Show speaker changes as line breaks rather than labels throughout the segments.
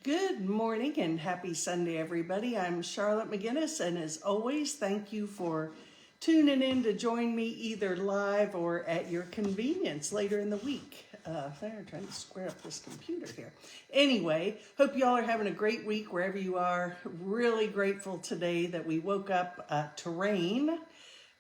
Good morning and happy Sunday, everybody. I'm Charlotte McGinnis, and as always, thank you for tuning in to join me either live or at your convenience later in the week. I'm trying to square up this computer here. Anyway, hope y'all are having a great week wherever you are. Really grateful today that we woke up to rain.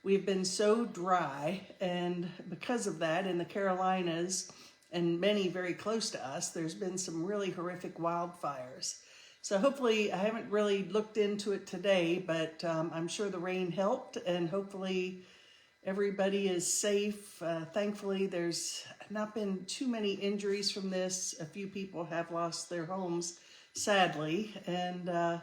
We've been so dry, and because of that, in the Carolinas, and many very close to us, there's been some really horrific wildfires. So hopefully, I haven't really looked into it today, but I'm sure the rain helped, and hopefully everybody is safe. Thankfully, there's not been too many injuries from this. A few people have lost their homes, sadly, and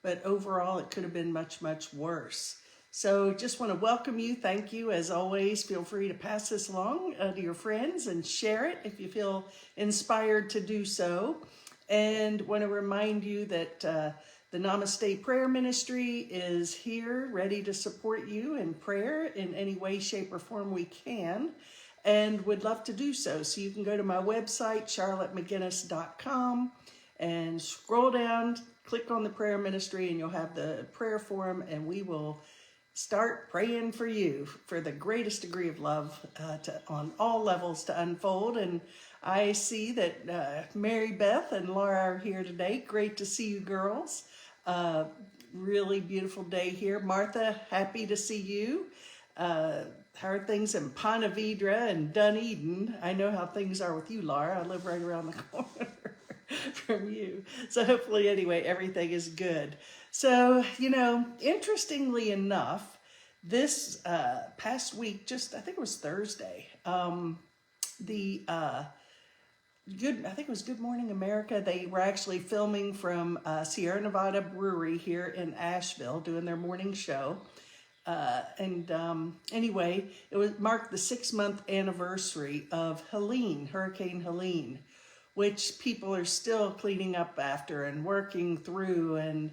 but overall, it could have been much, much worse. So just want to welcome you. Thank you. As always, feel free to pass this along to your friends and share it if you feel inspired to do so. And want to remind you that the Namaste Prayer Ministry is here, ready to support you in prayer in any way, shape, or form we can, and would love to do so. So you can go to my website, charlottemcginnis.com, and scroll down, click on the prayer ministry, and you'll have the prayer form, and we will start praying for you for the greatest degree of love on all levels to unfold. And I see that Mary Beth and Laura are here today. Great to see you girls. Really beautiful day here. Martha, happy to see you. How are things in Ponte Vedra and Dunedin? I know how things are with you, Laura. I live right around the corner from you. So hopefully, anyway, everything is good. So, interestingly enough, this past week, I think it was Thursday, I think it was Good Morning America. They were actually filming from Sierra Nevada Brewery here in Asheville, doing their morning show. Anyway, it marked the 6-month anniversary of Hurricane Helene, which people are still cleaning up after and working through and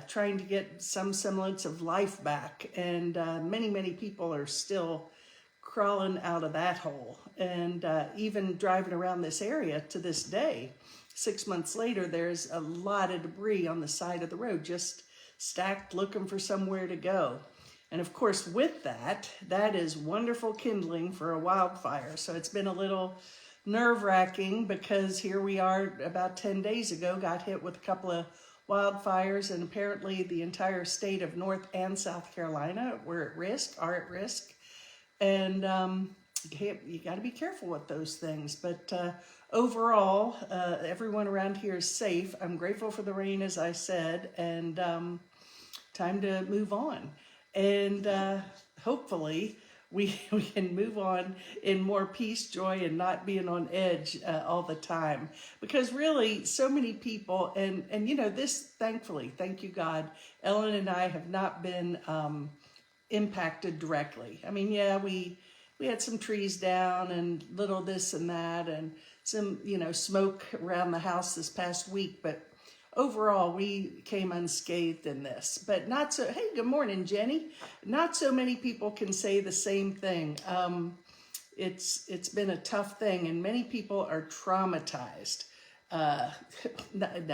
trying to get some semblance of life back. And many, many people are still crawling out of that hole. And even driving around this area to this day, 6 months later, there's a lot of debris on the side of the road, just stacked looking for somewhere to go. And of course, with that is wonderful kindling for a wildfire. So it's been a little nerve-wracking because here we are about 10 days ago, got hit with a couple of wildfires, and apparently the entire state of North and South Carolina are at risk. And you got to be careful with those things. But overall, everyone around here is safe. I'm grateful for the rain, as I said, and time to move on. And hopefully we can move on in more peace, joy, and not being on edge all the time. Because really, so many people, and this, thankfully, thank you God, Ellen and I have not been impacted directly. I mean, yeah, we had some trees down and little this and that, and some, smoke around the house this past week, but overall, we came unscathed in this, but not so, hey, good morning, Jenny. Not so many people can say the same thing. It's been a tough thing, and many people are traumatized. Now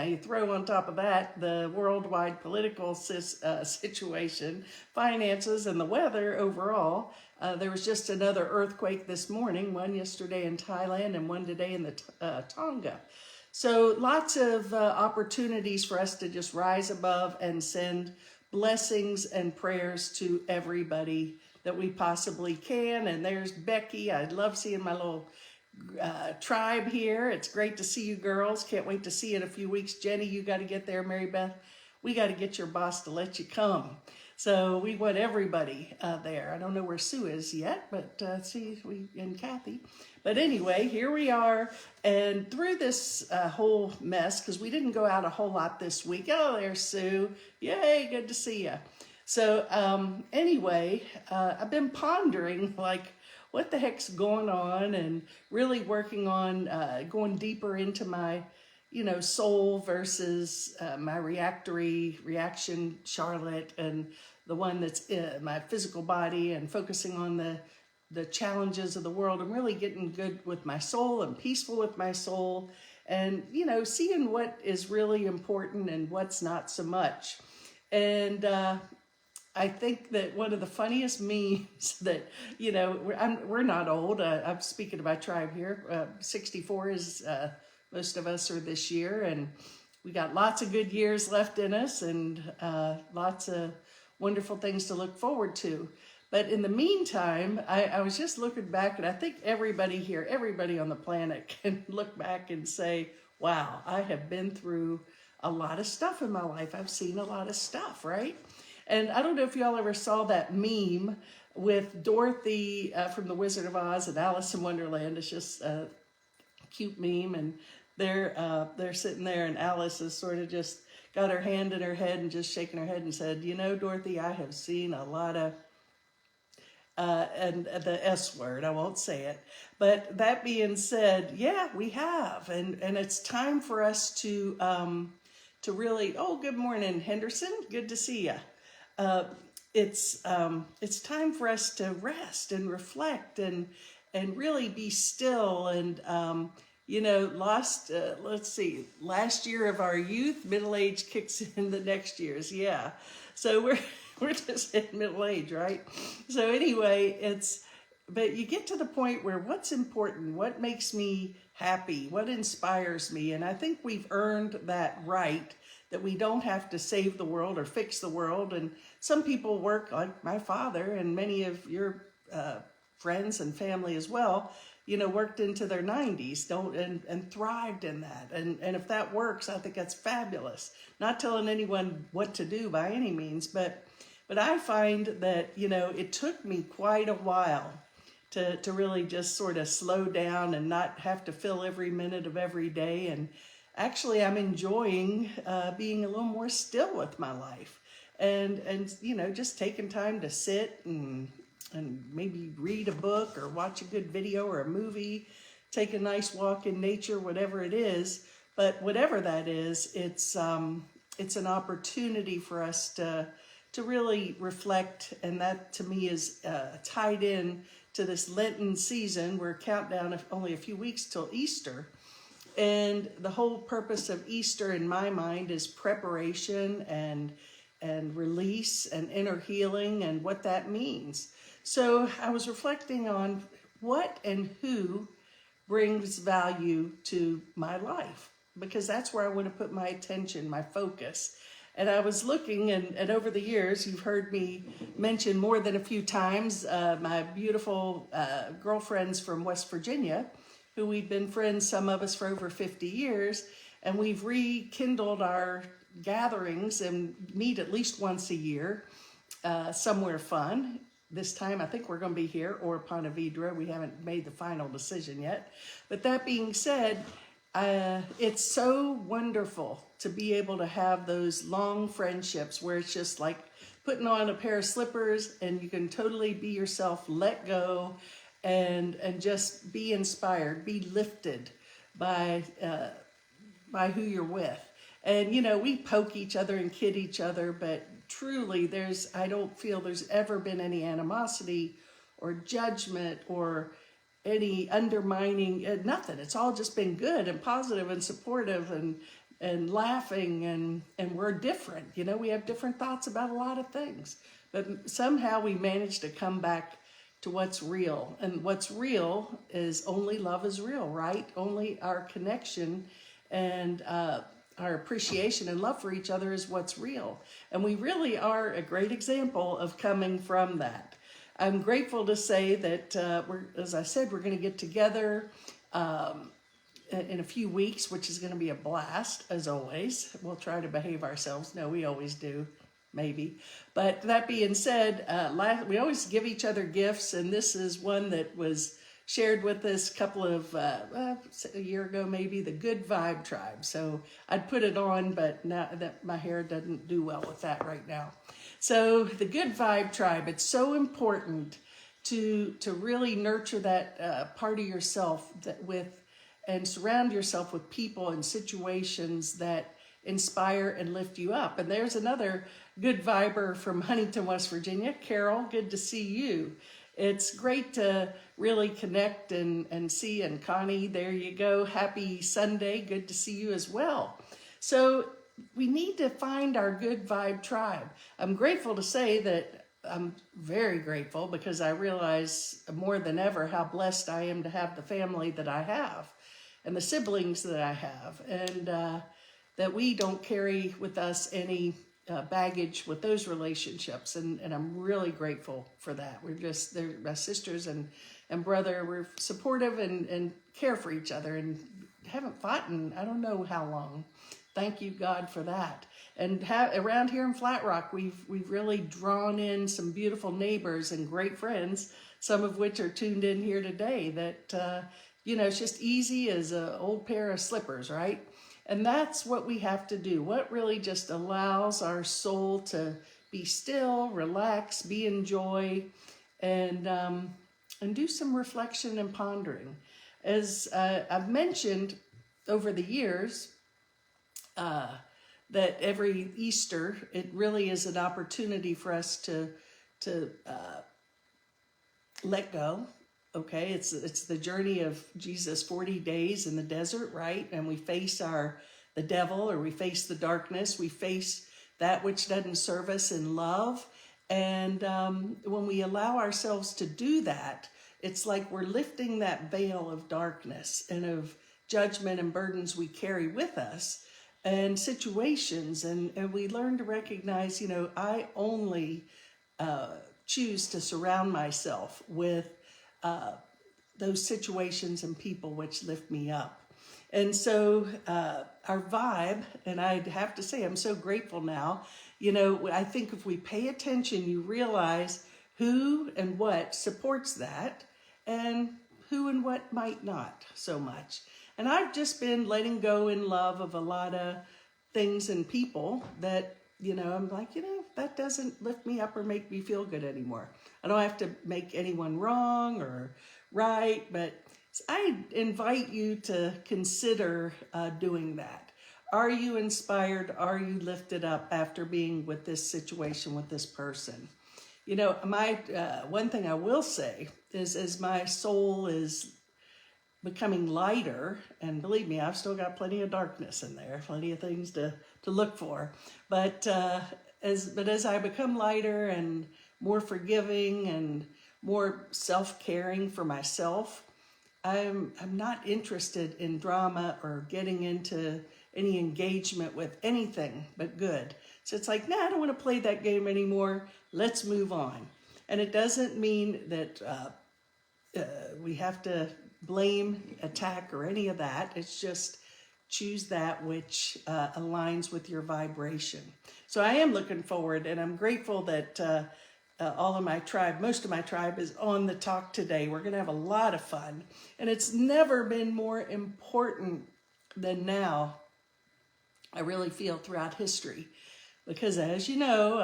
you throw on top of that the worldwide political situation, finances, and the weather overall. There was just another earthquake this morning, one yesterday in Thailand and one today in the Tonga. So lots of opportunities for us to just rise above and send blessings and prayers to everybody that we possibly can. And there's Becky. I love seeing my little tribe here. It's great to see you girls. Can't wait to see you in a few weeks. Jenny, you got to get there. Mary Beth, we got to get your boss to let you come. So we want everybody there. I don't know where Sue is yet, but and Kathy. But anyway, here we are, and through this whole mess, because we didn't go out a whole lot this week. Oh, there's Sue. Yay, good to see you. So anyway, I've been pondering, what the heck's going on, and really working on going deeper into my, soul versus my reaction, Charlotte, and the one that's my physical body, and focusing on the challenges of the world, and really getting good with my soul and peaceful with my soul, and, you know, seeing what is really important and what's not so much. And I think that one of the funniest memes that, you know, we're not old. I'm speaking to my tribe here. 64 is, most of us are this year, and we got lots of good years left in us, and lots of wonderful things to look forward to. But in the meantime, I was just looking back, and I think everybody here, everybody on the planet can look back and say, wow, I have been through a lot of stuff in my life. I've seen a lot of stuff, right? And I don't know if y'all ever saw that meme with Dorothy from The Wizard of Oz and Alice in Wonderland. It's just a cute meme, and they're sitting there, and Alice has sort of just got her hand in her head and just shaking her head and said, you know, Dorothy, I have seen a lot of, and the S word, I won't say it. But that being said, yeah, we have, and it's time for us to really, oh, good morning, Henderson, good to see you. It's time for us to rest and reflect and really be still. And you know, let's see, last year of our youth, middle age kicks in the next year's. Yeah, so we're just in middle age, right? So anyway, but you get to the point where what's important, what makes me happy, what inspires me, and I think we've earned that right, that we don't have to save the world or fix the world. And some people work, like my father and many of your friends and family as well, you know, worked into their 90s, and thrived in that. And if that works, I think that's fabulous. Not telling anyone what to do by any means, but I find that, you know, it took me quite a while to really just sort of slow down and not have to fill every minute of every day. And actually, I'm enjoying being a little more still with my life, and you know, just taking time to sit and maybe read a book or watch a good video or a movie, take a nice walk in nature, whatever it is. But whatever that is, it's an opportunity for us to really reflect, and that to me is tied in to this Lenten season. We're countdown of only a few weeks till Easter. And the whole purpose of Easter in my mind is preparation and release and inner healing and what that means. So I was reflecting on what and who brings value to my life, because that's where I want to put my attention, my focus. And I was looking, and over the years, you've heard me mention more than a few times my beautiful girlfriends from West Virginia, who we've been friends, some of us, for over 50 years, and we've rekindled our gatherings and meet at least once a year, somewhere fun. This time, I think we're going to be here or Ponte Vedra. We haven't made the final decision yet. But that being said, it's so wonderful to be able to have those long friendships where it's just like putting on a pair of slippers and you can totally be yourself, let go, and just be inspired, be lifted by who you're with. And, you know, we poke each other and kid each other, but truly I don't feel there's ever been any animosity or judgment or any undermining, nothing. It's all just been good and positive and supportive and laughing, and we're different. You know, we have different thoughts about a lot of things, but somehow we managed to come back to what's real. And what's real is only love is real, right? Only our connection and our appreciation and love for each other is what's real. And we really are a great example of coming from that. I'm grateful to say that, as I said, we're going to get together in a few weeks, which is going to be a blast, as always. We'll try to behave ourselves. No, we always do, maybe. But that being said, we always give each other gifts, and this is one that was shared with us a year ago, maybe, the Good Vibe Tribe. So I'd put it on, but now that my hair doesn't do well with that right now. So the Good Vibe Tribe, it's so important to really nurture that part of yourself and surround yourself with people and situations that inspire and lift you up. And there's another good viber from Huntington, West Virginia. Carol, good to see you. It's great to really connect and see. And Connie, there you go. Happy Sunday. Good to see you as well. So we need to find our good vibe tribe. I'm grateful to say that I'm very grateful because I realize more than ever how blessed I am to have the family that I have and the siblings that I have, and that we don't carry with us any baggage with those relationships. And I'm really grateful for that. They're my sisters and brother. We're supportive and care for each other and haven't fought in I don't know how long. Thank you, God, for that. And around here in Flat Rock, we've really drawn in some beautiful neighbors and great friends, some of which are tuned in here today, that, it's just easy as an old pair of slippers, right? And that's what we have to do. What really just allows our soul to be still, relax, be in joy, and do some reflection and pondering. As I've mentioned over the years, that every Easter, it really is an opportunity for us to let go. Okay, it's the journey of Jesus' 40 days in the desert, right? And we face the devil, or we face the darkness. We face that which doesn't serve us in love. And when we allow ourselves to do that, it's like we're lifting that veil of darkness and of judgment and burdens we carry with us and situations. And we learn to recognize, I only choose to surround myself with those situations and people which lift me up. And so our vibe, and I'd have to say I'm so grateful now, I think if we pay attention, you realize who and what supports that and who and what might not so much. And I've just been letting go in love of a lot of things and people that, I'm like, that doesn't lift me up or make me feel good anymore. I don't have to make anyone wrong or right, but I invite you to consider doing that. Are you inspired? Are you lifted up after being with this situation, with this person? My one thing I will say is, as my soul is becoming lighter, and believe me, I've still got plenty of darkness in there, plenty of things to look for. But as I become lighter and more forgiving and more self-caring for myself, I'm not interested in drama or getting into any engagement with anything but good. So it's like, I don't want to play that game anymore. Let's move on. And it doesn't mean that we have to blame, attack, or any of that. It's just choose that which aligns with your vibration. So I am looking forward, and I'm grateful that all of my tribe, most of my tribe, is on the talk today. We're going to have a lot of fun. And it's never been more important than now, I really feel, throughout history. Because as you know,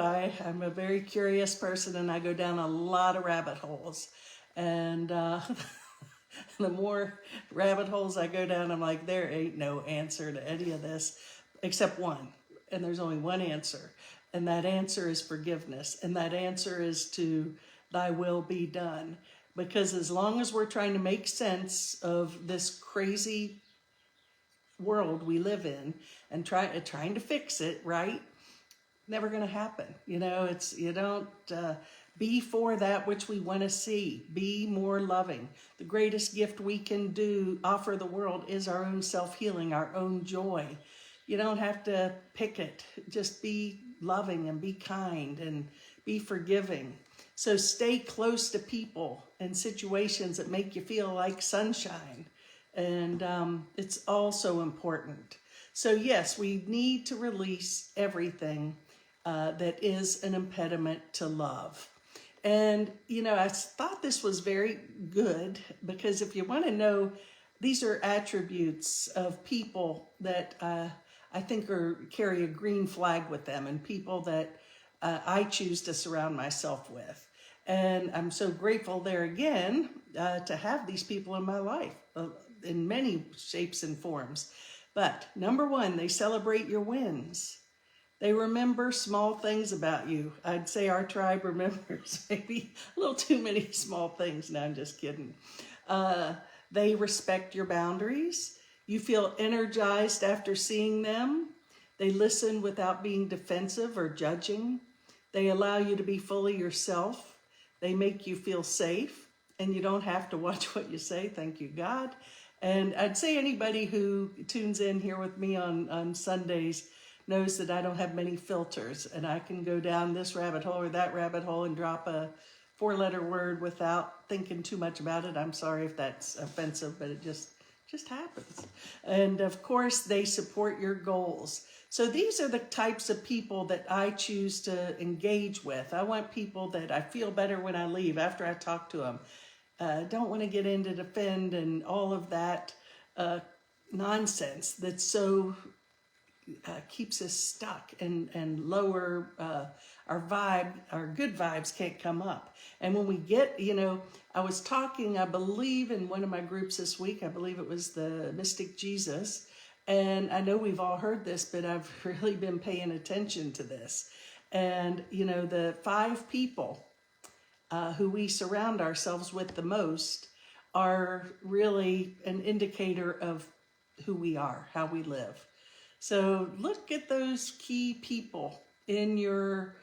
I'm a very curious person, and I go down a lot of rabbit holes. And the more rabbit holes I go down, I'm like, there ain't no answer to any of this except one. And there's only one answer. And that answer is forgiveness. And that answer is to thy will be done. Because as long as we're trying to make sense of this crazy world we live in and trying to fix it, right? Never going to happen. You don't be for that which we want to see. Be more loving. The greatest gift we can offer the world is our own self-healing, our own joy. You don't have to pick it. Just be loving and be kind and be forgiving. So stay close to people and situations that make you feel like sunshine. And it's also important. So yes, we need to release everything that is an impediment to love. And, I thought this was very good, because if you want to know, these are attributes of people that I think carry a green flag with them, and people that I choose to surround myself with. And I'm so grateful there again to have these people in my life in many shapes and forms. But number one, they celebrate your wins. They remember small things about you. I'd say our tribe remembers maybe a little too many small things. No, I'm just kidding. They respect your boundaries. You feel energized after seeing them. They listen without being defensive or judging. They allow you to be fully yourself. They make you feel safe, and you don't have to watch what you say. Thank you, God. And I'd say anybody who tunes in here with me on Sundays knows that I don't have many filters, and I can go down this rabbit hole or that rabbit hole and drop a 4-letter word without thinking too much about it. I'm sorry if that's offensive, but it just happens. And of course, they support your goals. So these are the types of people that I choose to engage with. I want people that I feel better when I leave after I talk to them. Don't want to get into defend and all of that nonsense that's so keeps us stuck and lower our vibe. Our good vibes can't come up. And when we get, I was talking, I believe, in one of my groups this week, I believe it was the Mystic Jesus, and I know we've all heard this, but I've really been paying attention to this. And the 5 people who we surround ourselves with the most are really an indicator of who we are, how we live. So look at those key people in your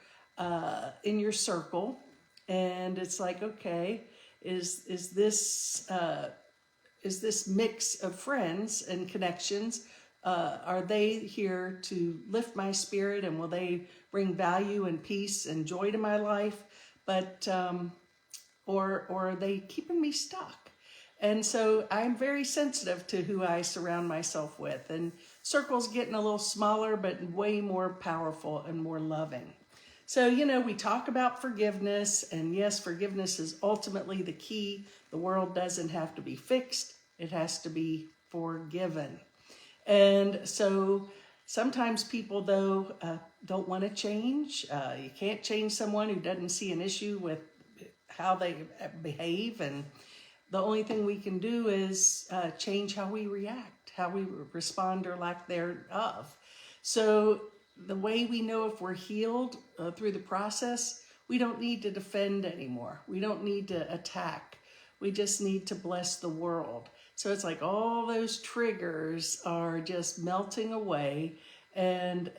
circle, and it's like, okay, is this mix of friends and connections? Are they here to lift my spirit, and will they bring value and peace and joy to my life? But or are they keeping me stuck? And so I'm very sensitive to who I surround myself with. And circle's getting a little smaller, but way more powerful and more loving. So, we talk about forgiveness, and yes, forgiveness is ultimately the key. The world doesn't have to be fixed. It has to be forgiven. And so sometimes people, though, don't want to change. You can't change someone who doesn't see an issue with how they behave, and the only thing we can do is change how we react, how we respond or lack thereof. So the way we know if we're healed through the process, we don't need to defend anymore. We don't need to attack. We just need to bless the world. So it's like all those triggers are just melting away, and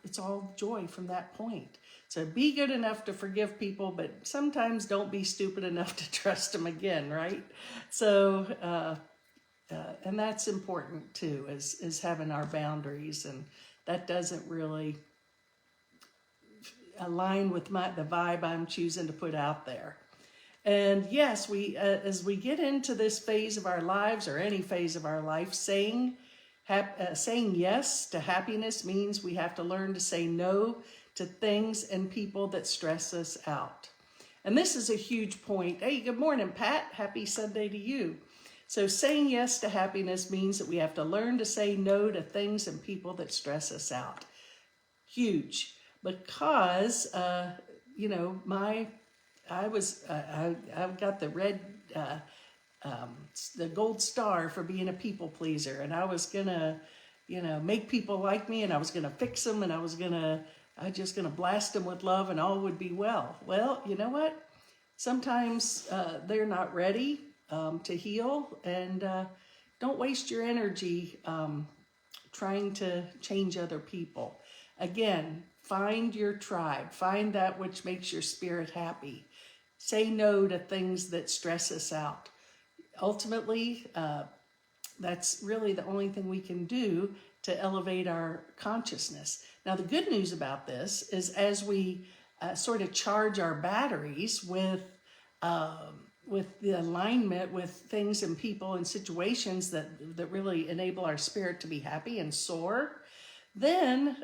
it's all joy from that point. So be good enough to forgive people, but sometimes don't be stupid enough to trust them again, right? So, and that's important too, is having our boundaries, and that doesn't really align with the vibe I'm choosing to put out there. And yes, we as we get into this phase of our lives, or any phase of our life, saying yes to happiness means we have to learn to say no to things and people that stress us out. And this is a huge point. Hey, good morning, Pat. Happy Sunday to you. So saying yes to happiness means that we have to learn to say no to things and people that stress us out. Huge. Because, I've got the red, the gold star for being a people pleaser. And I was going to, make people like me, and I was going to fix them, and I was just going to blast them with love, and all would be well. Well, you know what? Sometimes they're not ready to heal, and don't waste your energy trying to change other people. Again, find your tribe. Find that which makes your spirit happy. Say no to things that stress us out. Ultimately, that's really the only thing we can do to elevate our consciousness. Now, the good news about this is, as we sort of charge our batteries with the alignment with things and people and situations that really enable our spirit to be happy and soar, then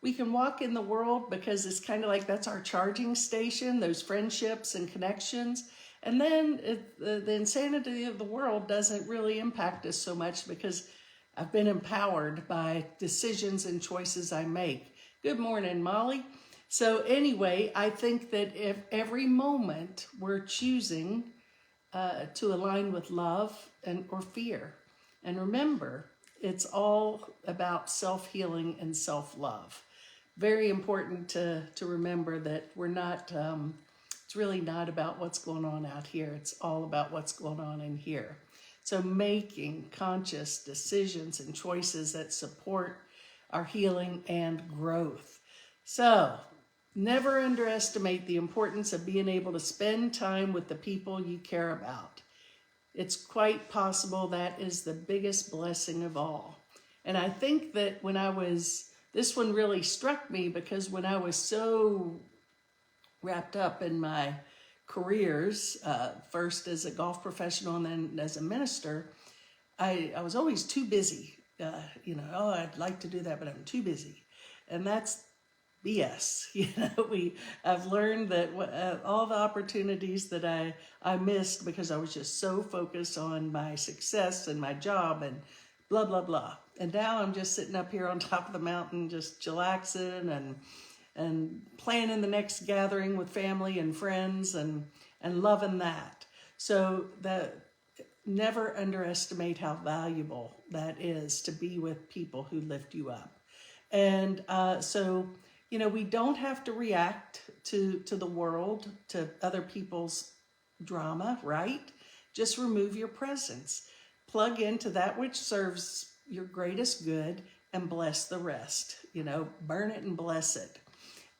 we can walk in the world, because it's kind of like that's our charging station, those friendships and connections. And then the insanity of the world doesn't really impact us so much, because I've been empowered by decisions and choices I make. Good morning, Molly. So anyway, I think that if every moment we're choosing to align with love or fear. And remember, it's all about self-healing and self-love. very important to remember that we're not, it's really not about what's going on out here. It's all about what's going on in here. So making conscious decisions and choices that support our healing and growth. So never underestimate the importance of being able to spend time with the people you care about. It's quite possible that is the biggest blessing of all. And I think that this one really struck me because when I was so wrapped up in my careers, first as a golf professional and then as a minister, I was always too busy. I'd like to do that, but I'm too busy. And that's BS. I've learned that all the opportunities that I missed because I was just so focused on my success and my job and blah, blah, blah. And now I'm just sitting up here on top of the mountain, just chillaxing and planning the next gathering with family and friends and loving that. So never underestimate how valuable that is to be with people who lift you up. And we don't have to react to the world, to other people's drama, right? Just remove your presence. Plug into that which serves your greatest good and bless the rest. Burn it and bless it.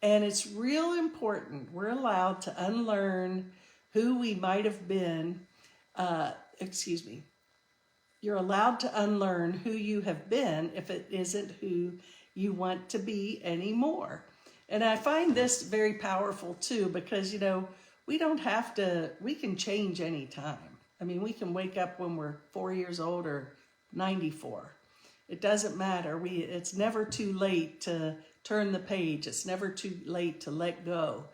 And it's real important. We're allowed to unlearn who we might have been. You're allowed to unlearn who you have been if it isn't who you want to be anymore. And I find this very powerful too, because, we can change any time. I mean, we can wake up when we're 4 years old or 94. It doesn't matter. It's never too late to turn the page. It's never too late to let go.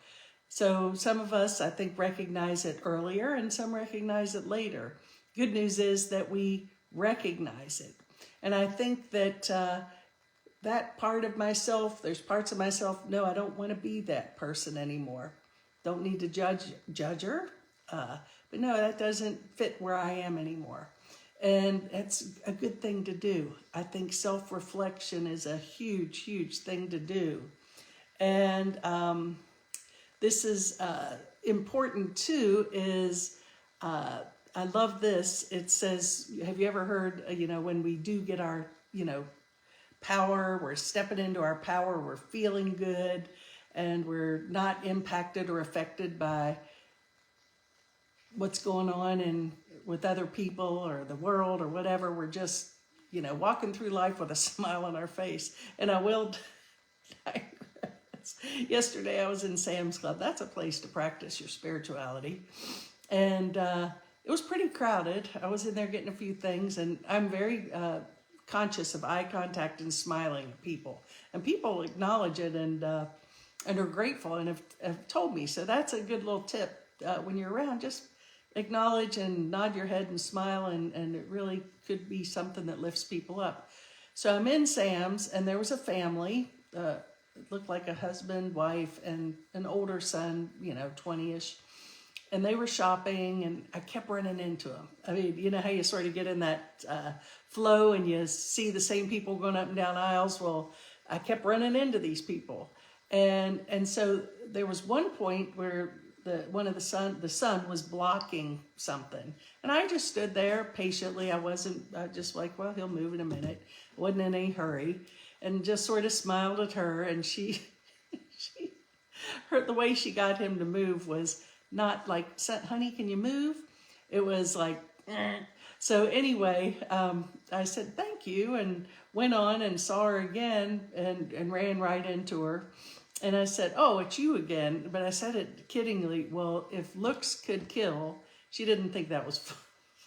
So some of us, I think, recognize it earlier and some recognize it later. Good news is that we recognize it. And I think that that part of myself, there's parts of myself, no, I don't want to be that person anymore. Don't need to judge her. But no, that doesn't fit where I am anymore. And it's a good thing to do. I think self-reflection is a huge, huge thing to do. And this is important too, is I love this. It says, have you ever heard, when we do get our, power, we're stepping into our power, we're feeling good, and we're not impacted or affected by what's going on with other people or the world or whatever. We're just, walking through life with a smile on our face. And yesterday I was in Sam's Club. That's a place to practice your spirituality. And it was pretty crowded. I was in there getting a few things, and I'm very conscious of eye contact and smiling at people. And people acknowledge it and are grateful and have told me. So that's a good little tip. When you're around, just acknowledge and nod your head and smile, and it really could be something that lifts people up. So I'm in Sam's, and there was a family. It looked like a husband, wife, and an older son, 20-ish. And they were shopping, and I kept running into them. I mean, you know how you sort of get in that flow and you see the same people going up and down aisles? Well, I kept running into these people. And so there was one point where the son was blocking something. And I just stood there patiently. I just like, well, he'll move in a minute. Wasn't in any hurry. And just sort of smiled at her. And the way she got him to move was not like, honey, can you move? It was like, eh. So anyway, I said, thank you, and went on and saw her again and ran right into her. And I said, oh, it's you again. But I said it kiddingly. Well, if looks could kill, she didn't think that was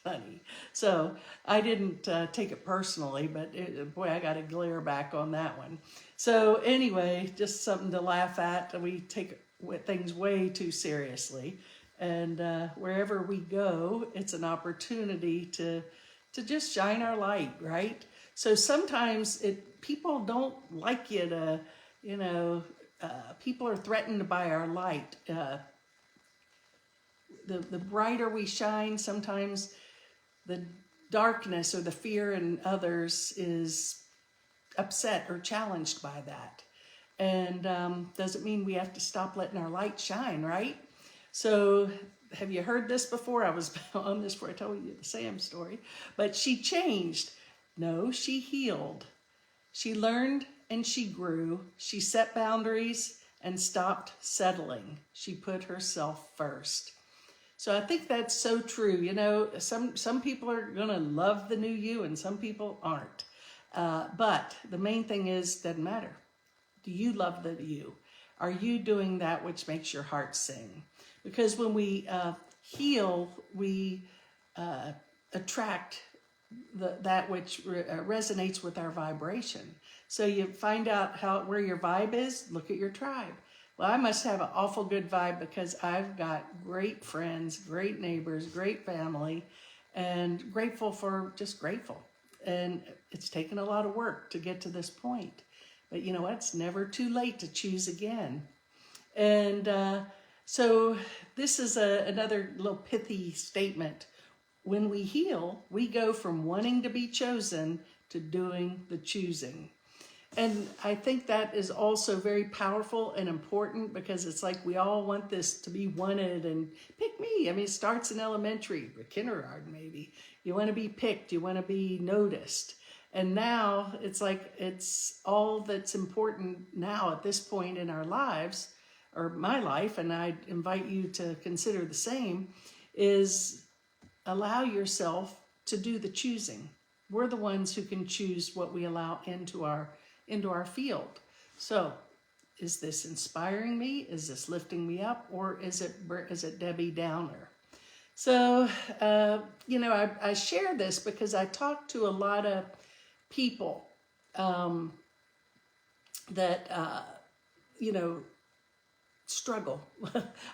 funny. So I didn't take it personally, but boy, I got a glare back on that one. So anyway, just something to laugh at. We take things way too seriously. And wherever we go, it's an opportunity to just shine our light, right? So sometimes people don't like you to, people are threatened by our light. The brighter we shine, sometimes the darkness or the fear in others is upset or challenged by that. And doesn't mean we have to stop letting our light shine, right? So have you heard this before? I was on this before I told you the Sam story. But she changed. No, she healed. She learned and she grew. She set boundaries and stopped settling. She put herself first. So I think that's so true. You know, some people are going to love the new you and some people aren't. But the main thing is, doesn't matter. Do you love the you? Are you doing that which makes your heart sing? Because when we heal, we attract that which resonates with our vibration. So you find out where your vibe is, look at your tribe. Well, I must have an awful good vibe because I've got great friends, great neighbors, great family, and grateful. And it's taken a lot of work to get to this point. But you know what? It's never too late to choose again. And so this is another little pithy statement. When we heal, we go from wanting to be chosen to doing the choosing. And I think that is also very powerful and important because it's like we all want this to be wanted and pick me. I mean, it starts in elementary or kindergarten maybe. You want to be picked. You want to be noticed. And now it's like it's all that's important now at this point in our lives, or my life, and I invite you to consider the same, is allow yourself to do the choosing. We're the ones who can choose what we allow into our field. So is this inspiring me? Is this lifting me up? Or is it Debbie Downer? So, you know, I share this because I talk to a lot of people that, you know,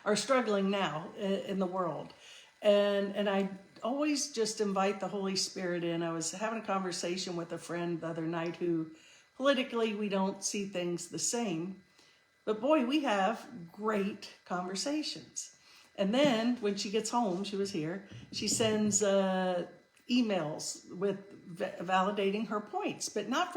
are struggling now in the world. And I always just invite the Holy Spirit in. I was having a conversation with a friend the other night who politically we don't see things the same, but boy, we have great conversations. And then when she gets home, she was here, she sends emails with validating her points, but not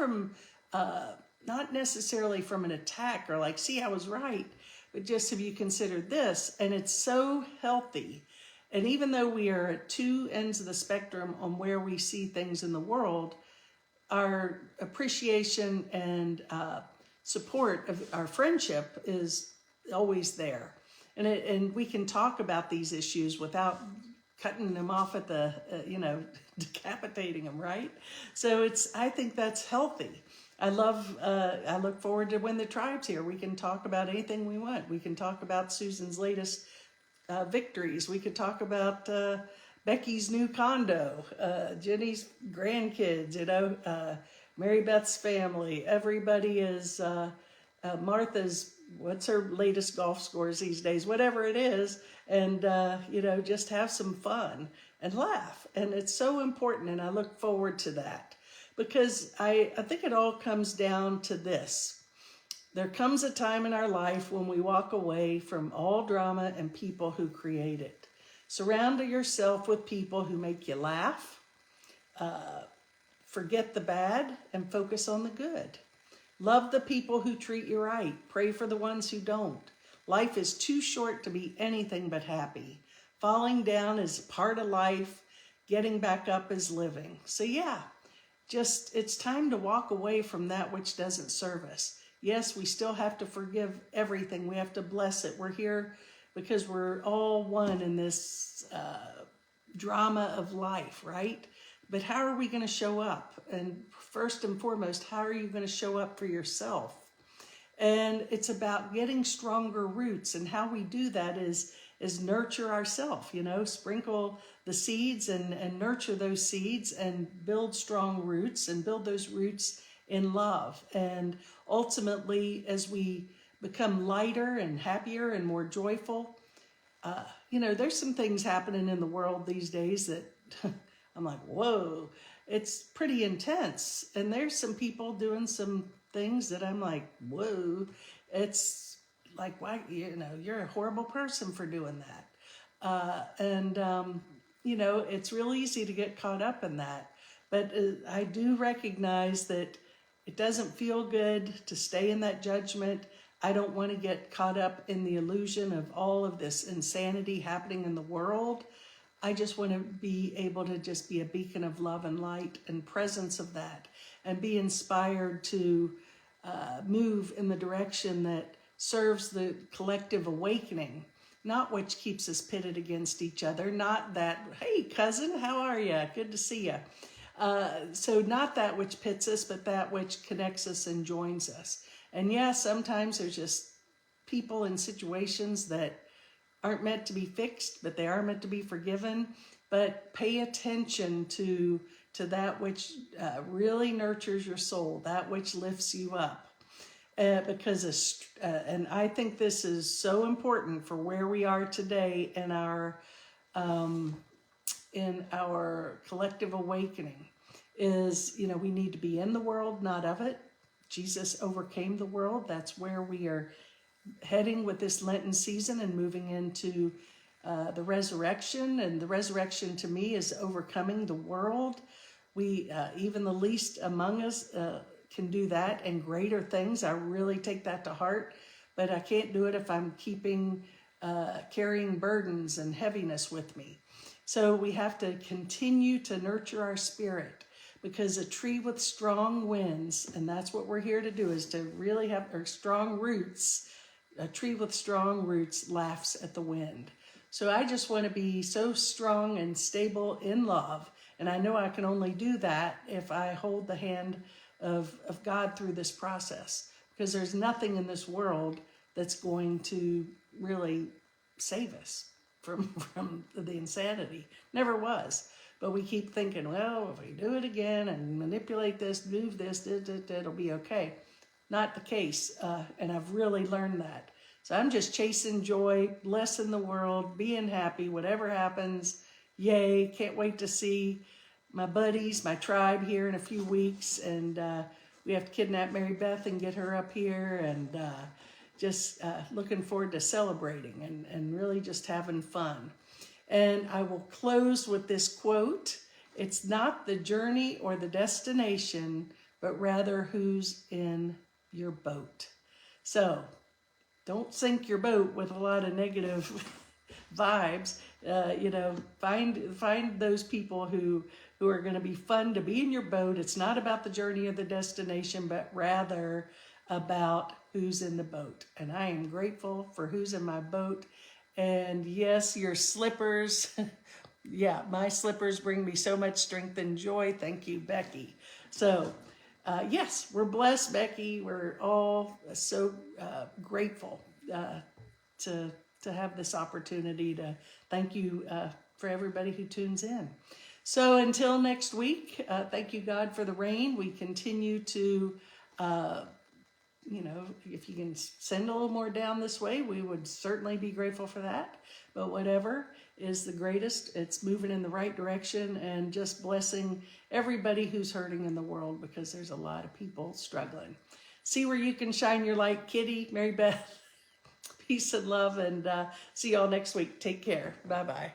necessarily from an attack or like, see, I was right, but just have you considered this? And it's so healthy. And even though we are at two ends of the spectrum on where we see things in the world, our appreciation and support of our friendship is always there. And we can talk about these issues without cutting them off at the, decapitating them, right? So I think that's healthy. I look forward to when the tribe's here. We can talk about anything we want. We can talk about Susan's latest victories. We could talk about Becky's new condo, Jenny's grandkids, Mary Beth's family. Everybody is Martha's, what's her latest golf scores these days, whatever it is. And, just have some fun and laugh. And it's so important. And I look forward to that because I think it all comes down to this. There comes a time in our life when we walk away from all drama and people who create it. Surround yourself with people who make you laugh, forget the bad, and focus on the good. Love the people who treat you right. Pray for the ones who don't. Life is too short to be anything but happy. Falling down is part of life. Getting back up is living. So yeah, it's time to walk away from that which doesn't serve us. Yes, we still have to forgive everything. We have to bless it. We're here because we're all one in this drama of life, right? But how are we going to show up? And first and foremost, how are you going to show up for yourself? And it's about getting stronger roots. And how we do that is nurture ourselves, sprinkle the seeds and nurture those seeds and build strong roots and build those roots in love. And ultimately, as we become lighter and happier and more joyful, there's some things happening in the world these days that I'm like, whoa, it's pretty intense. And there's some people doing some things that I'm like, whoa, it's like, why, you're a horrible person for doing that. It's real easy to get caught up in that. But I do recognize that It doesn't feel good to stay in that judgment. I don't want to get caught up in the illusion of all of this insanity happening in the world. I just want to be able to just be a beacon of love and light and presence of that, and be inspired to move in the direction that serves the collective awakening, not which keeps us pitted against each other, not that, hey, cousin, how are you? Good to see you. So not that which pits us, but that which connects us and joins us. And yeah, sometimes there's just people and situations that aren't meant to be fixed, but they are meant to be forgiven. But pay attention to that which really nurtures your soul, that which lifts you up. Because and I think this is so important for where we are today in our collective awakening, is, we need to be in the world, not of it. Jesus overcame the world. That's where we are heading with this Lenten season and moving into the resurrection. And the resurrection to me is overcoming the world. We, even the least among us, can do that and greater things. I really take that to heart, but I can't do it if I'm carrying burdens and heaviness with me. So we have to continue to nurture our spirit, because a tree with strong winds, and that's what we're here to do, is to really have our strong roots. A tree with strong roots laughs at the wind. So I just want to be so strong and stable in love. And I know I can only do that if I hold the hand of God through this process, because there's nothing in this world that's going to really save us from the insanity. Never was. But we keep thinking, well, if we do it again and manipulate this, move this, it'll be okay. Not the case. And I've really learned that. So I'm just chasing joy, blessing the world, being happy, whatever happens. Yay. Can't wait to see my buddies, my tribe here in a few weeks. And we have to kidnap Mary Beth and get her up here. And just looking forward to celebrating and really just having fun. And I will close with this quote. It's not the journey or the destination, but rather who's in your boat. So don't sink your boat with a lot of negative vibes. Find those people who are going to be fun to be in your boat. It's not about the journey or the destination, but rather about who's in the boat. And I am grateful for who's in my boat. And yes, your slippers. Yeah, my slippers bring me so much strength and joy. Thank you, Becky. So, yes, we're blessed, Becky. We're all so grateful to have this opportunity to thank you for everybody who tunes in. So until next week, thank you, God, for the rain. We continue to if you can send a little more down this way, we would certainly be grateful for that. But whatever is the greatest, it's moving in the right direction and just blessing everybody who's hurting in the world, because there's a lot of people struggling. See where you can shine your light, Kitty, Mary Beth. Peace and love, and see y'all next week. Take care. Bye-bye.